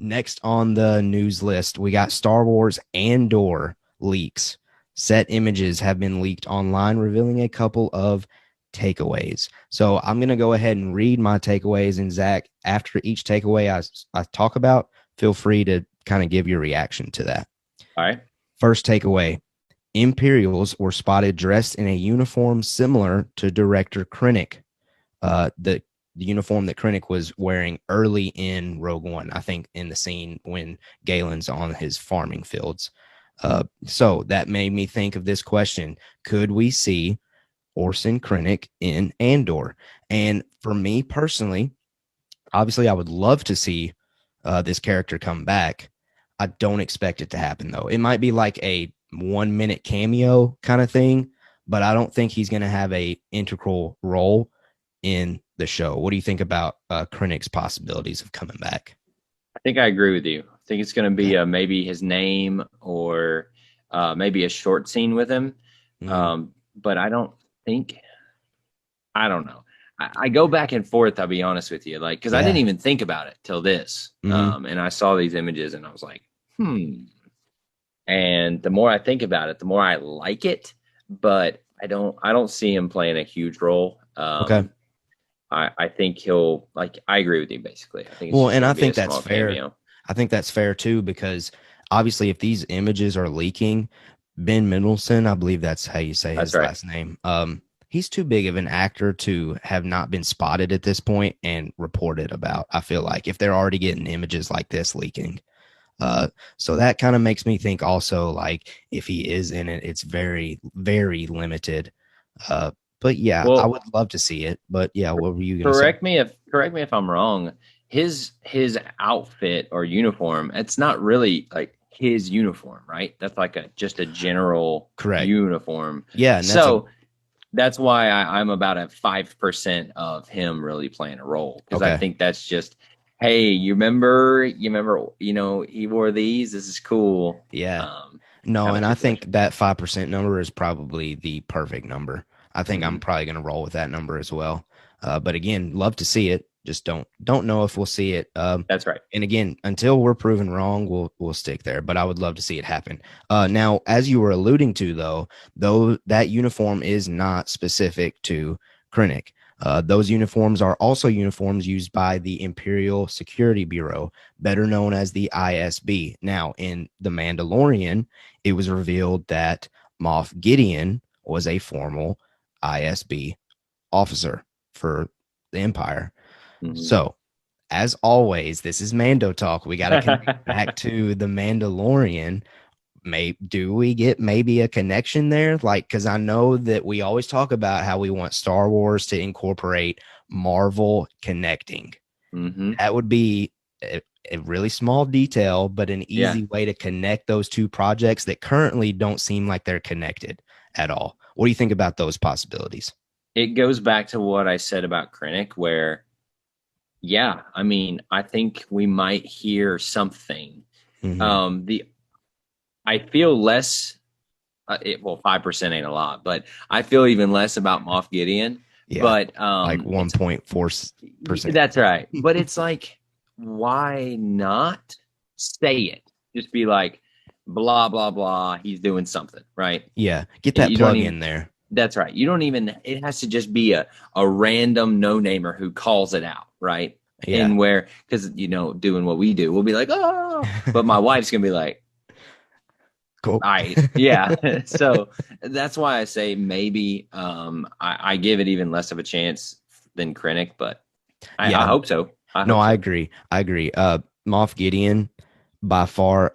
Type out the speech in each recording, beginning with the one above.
Next on the news list, we got Star Wars Andor leaks. Set images have been leaked online, revealing a couple of takeaways. So I'm going to go ahead and read my takeaways. And Zach, after each takeaway I talk about, feel free to kind of give your reaction to that. All right. First takeaway: Imperials were spotted dressed in a uniform similar to Director Krennic. The uniform that Krennic was wearing early in Rogue One, I think, in the scene when Galen's on his farming fields. So that made me think of this question: could we see Orson Krennic in Andor? And for me personally, obviously, I would love to see this character come back. I don't expect it to happen though. It might be like a 1 minute cameo kind of thing, but I don't think he's going to have a integral role in the show. What do you think about Krennic's possibilities of coming back? I think I agree with you. I think it's going to be Okay. maybe his name or maybe a short scene with him. Mm, But I don't know. I go back and forth. I'll be honest with you, like, because I didn't yeah. even think about it till this. Hmm. And I saw these images and I was like, And the more I think about it, the more I like it. But I don't see him playing a huge role. Okay. I think he'll like. I agree with you. Basically, I think it's Well, just and going I to be think a that's small fair. cameo. I think that's fair too, because obviously, if these images are leaking, Ben Mendelsohn, I believe that's how you say That's his right. last name. He's too big of an actor to have not been spotted at this point and reported about. I feel like if they're already getting images like this leaking, uh, so that kind of makes me think also like if he is in it, it's very, very limited. Uh, but yeah, I Well, would love to see it. But yeah, what were you gonna say? correct me if I'm wrong. His outfit or uniform, it's not really like his uniform, right? That's like a just a general Correct. uniform. Yeah, and that's a So that's why I'm about at 5% of him really playing a role because I okay. think that's just, hey, you know, he wore these. This is cool. Yeah. Um, No, Kind of and I think situation. that 5% number is probably the perfect number. I think I'm Hmm. probably going to roll with that number as well. But again, love to see it. Just don't know if we'll see it. That's right. And again, until we're proven wrong, we'll stick there. But I would love to see it happen. Now, as you were alluding to, though that uniform is not specific to Krennic. Those uniforms are also uniforms used by the Imperial Security Bureau, better known as the ISB. Now, in The Mandalorian, it was revealed that Moff Gideon was a formal ISB officer for the Empire. Hmm. So, as always, this is Mando talk. We got to connect back to the Mandalorian. Do we get maybe a connection there? Like, because I know that we always talk about how we want Star Wars to incorporate Marvel connecting. Hmm. That would be a really small detail, but an Yeah. easy way to connect those two projects that currently don't seem like they're connected at all. What do you think about those possibilities? It goes back to what I said about Krennic, where, yeah, I mean, I think we might hear something. Mm-hmm. The I feel less. Well, 5% ain't a lot, but I feel even less about Moff Gideon. Yeah, But like it's 1.4%. that's right. But it's like, why not say it? Just be like, blah blah blah. He's doing something, right? Yeah, get that You don't plug even. in there. That's right. You don't even. It has to just be a random no namer who calls it out, right? Yeah. And where because doing what we do, we'll be like, oh, but my wife's gonna be like, Cool. all right, yeah. So that's why I say maybe I give it even less of a chance than Krennic, but I Yeah, hope so. I no, hope I so. agree. I agree. Moff Gideon, by far,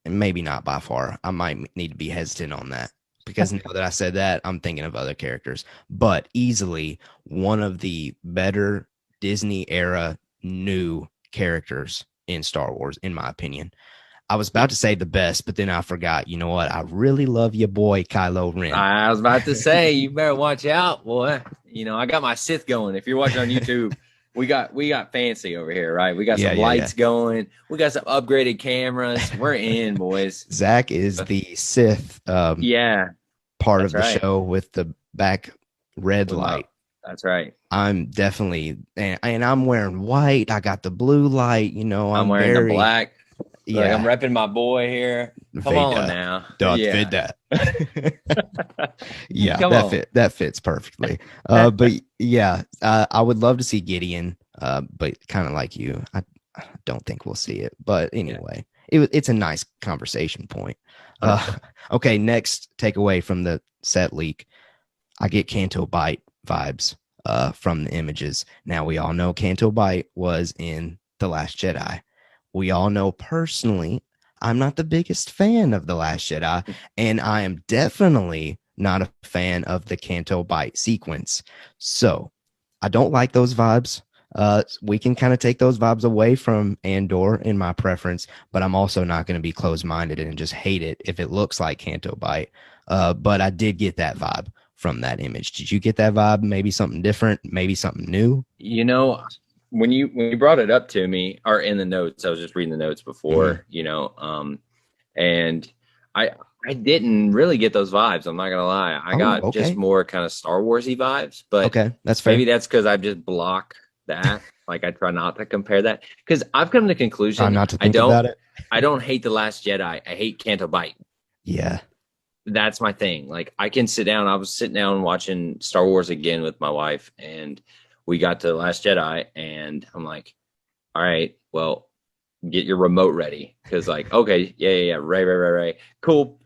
maybe not by far. I might need to be hesitant on that because now that I said that, I'm thinking of other characters, but easily one of the better Disney era new characters in Star Wars, in my opinion. I was about to say the best, but then I forgot. You know what? I really love your boy Kylo Ren. I was about to say you better watch out, boy. I got my Sith going. If you're watching on YouTube, we got fancy over here, right? We got Yeah, some yeah, yeah. lights going. We got some upgraded cameras. We're in, boys. Zach is Uh, the Sith Yeah, part that's of the right. show with the back red With my light. That's right. I'm definitely, and I'm wearing white. I got the blue light. I'm I'm wearing the very, black. Like I'm yeah, repping my boy here. Come on Vader, now. Darth Yeah. Vader. Yeah, Come on. that fits perfectly. But yeah, I would love to see Gideon. But kind of like you, I don't think we'll see it. But Yeah. anyway, it's a nice conversation point. Uh, 100%. okay, next takeaway from the set leak. I get Canto Bite vibes from the images. Now we all know Canto Bite was in The Last Jedi. We all know personally I'm not the biggest fan of The Last Jedi, and I am definitely not a fan of the Canto Bite sequence. So I don't like those vibes. We can kind of take those vibes away from Andor in my preference, but I'm also not going to be closed minded and just hate it if it looks like Canto Bite. But I did get that vibe from that image. Did you get that vibe? Maybe something different, maybe something new? You know, when you brought it up to me or in the notes, I was just reading the notes Mm-hmm. before, and I I didn't really get those vibes. I'm not gonna lie. I Oh, got just okay. more kind of Star Warsy vibes, but Okay. That's maybe fair. that's because I just block that. Like I try not to compare that because I've come to the Try conclusion not to think about it. I don't hate The Last Jedi. I hate Canto Bite. Yeah. That's my thing. Like I can sit down. I was sitting down watching Star Wars again with my wife, and we got to The Last Jedi, and I'm like, all right, well, get your remote ready because like, okay, yeah, Ray, cool.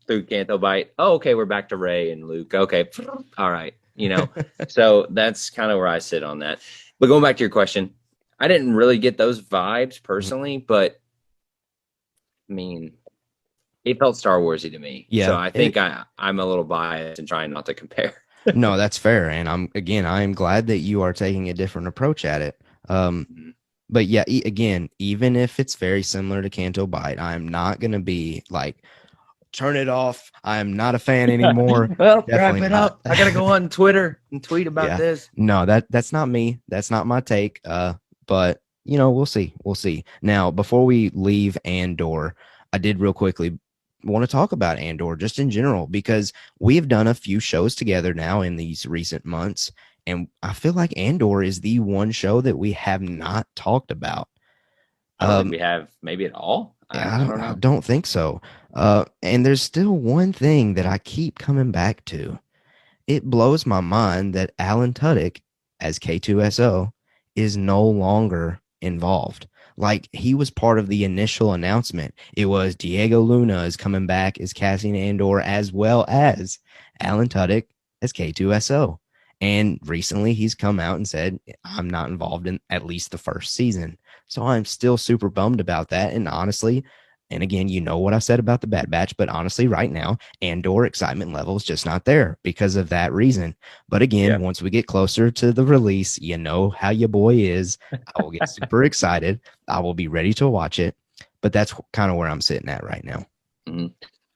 Through Canto Bite. Oh, okay, we're back to Ray and Luke. Okay, all right, So that's kind of where I sit on that. But going back to your question, I didn't really get those vibes personally, but I mean, it felt Star Warsy to me. So Yeah. I think I'm a little biased and trying not to compare. No, that's fair. And I am glad that you are taking a different approach at it. But yeah, again, even if it's very similar to Canto Bite, I'm not going to be like, turn it off. I'm not a fan anymore. Well, wrap Definitely it not. up. I gotta go on Twitter and tweet about Yeah. this. No, that's not me. That's not my take. But we'll see. We'll see. Now, before we leave Andor, I did real quickly want to talk about Andor just in general because we've done a few shows together now in these recent months, and I feel like Andor is the one show that we have not talked about. I don't think Um, we have maybe at all. yeah, I don't I know. don't think so. And there's still one thing that I keep coming back to. It blows my mind that Alan Tudyk as K2SO is no longer involved. Like he was part of the initial announcement. It was Diego Luna is coming back as Cassian Andor as well as Alan Tudyk as K2SO. And recently he's come out and said, I'm not involved in at least the first season. So I'm still super bummed about that. And honestly, and again, you know what I said about the Bad Batch, but honestly, right now, Andor excitement level is just not there because of that reason. But again, Yeah. once we get closer to the release, you know how your boy is. I will get super excited. I will be ready to watch it. But that's kind of where I'm sitting at right now. Mhm.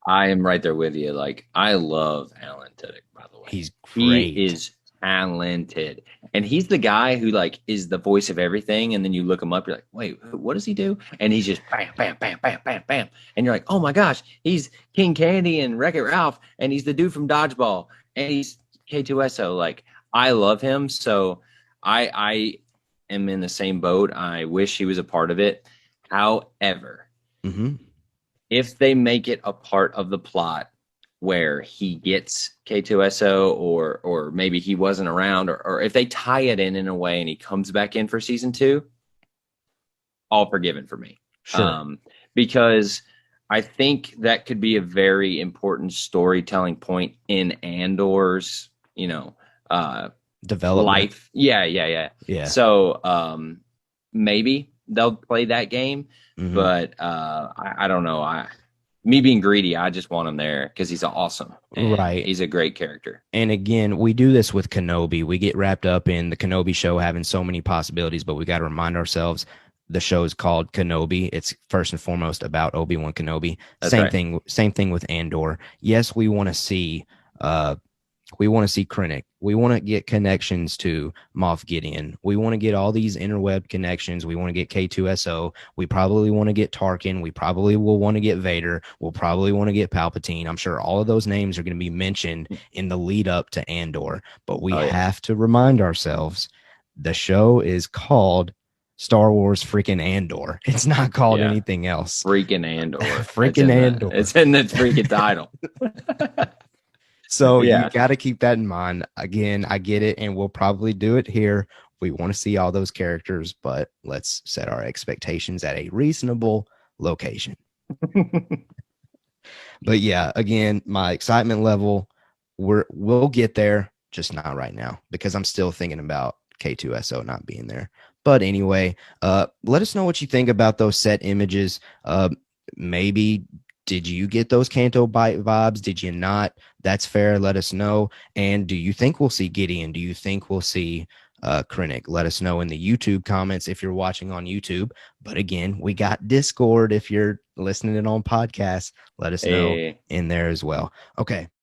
I am right there with you. Like I love Alan Tudyk, by the way. He's He great. is talented. And he's the guy who like is the voice of everything. And then you look him up, you're like, wait, what does he do? And he's just bam, bam, bam, bam, bam, bam. And you're like, oh my gosh, he's King Candy and Wreck-It Ralph, and he's the dude from Dodgeball, and he's K2SO. Like I love him. So I am in the same boat. I wish he was a part of it. However, Mm-hmm. if they make it a part of the plot where he gets K2SO or maybe he wasn't around or if they tie it in a way and he comes back in for season 2, all forgiven for me. Sure. Um, because I think that could be a very important storytelling point in Andor's, Development. life. Yeah. Yeah. So maybe they'll play that game, Mm-hmm. but I don't know. Me being greedy, I just want him there because he's awesome and Right. he's a great character. And again, we do this with Kenobi. We get wrapped up in the Kenobi show having so many possibilities, but we got to remind ourselves the show is called Kenobi. It's first and foremost about Obi-Wan Kenobi. That's right. Same thing with Andor. Yes, we want to see We want to see Krennic. We want to get connections to Moff Gideon. We want to get all these interweb connections. We want to get K2SO. We probably want to get Tarkin. We probably will want to get Vader. We'll probably want to get Palpatine. I'm sure all of those names are going to be mentioned in the lead up to Andor. But we Oh yeah, have to remind ourselves the show is called Star Wars freaking Andor. It's not called yeah. anything else. Freaking Andor. It's Freaking in the Andor. it's in the freaking title. So you Yeah. got to keep that in mind. Again, I get it, and we'll probably do it here. We want to see all those characters, but let's set our expectations at a reasonable location. But yeah, again, my excitement level, we'll get there, just not right now because I'm still thinking about K2SO not being there. But anyway, let us know what you think about those set images. Maybe did you get those Canto Bite vibes? Did you not? That's fair. Let us know. And do you think we'll see Gideon? Do you think we'll see Krennic? Let us know in the YouTube comments if you're watching on YouTube. But again, we got Discord if you're listening on podcasts. Let us know Hey. in there as well. Okay.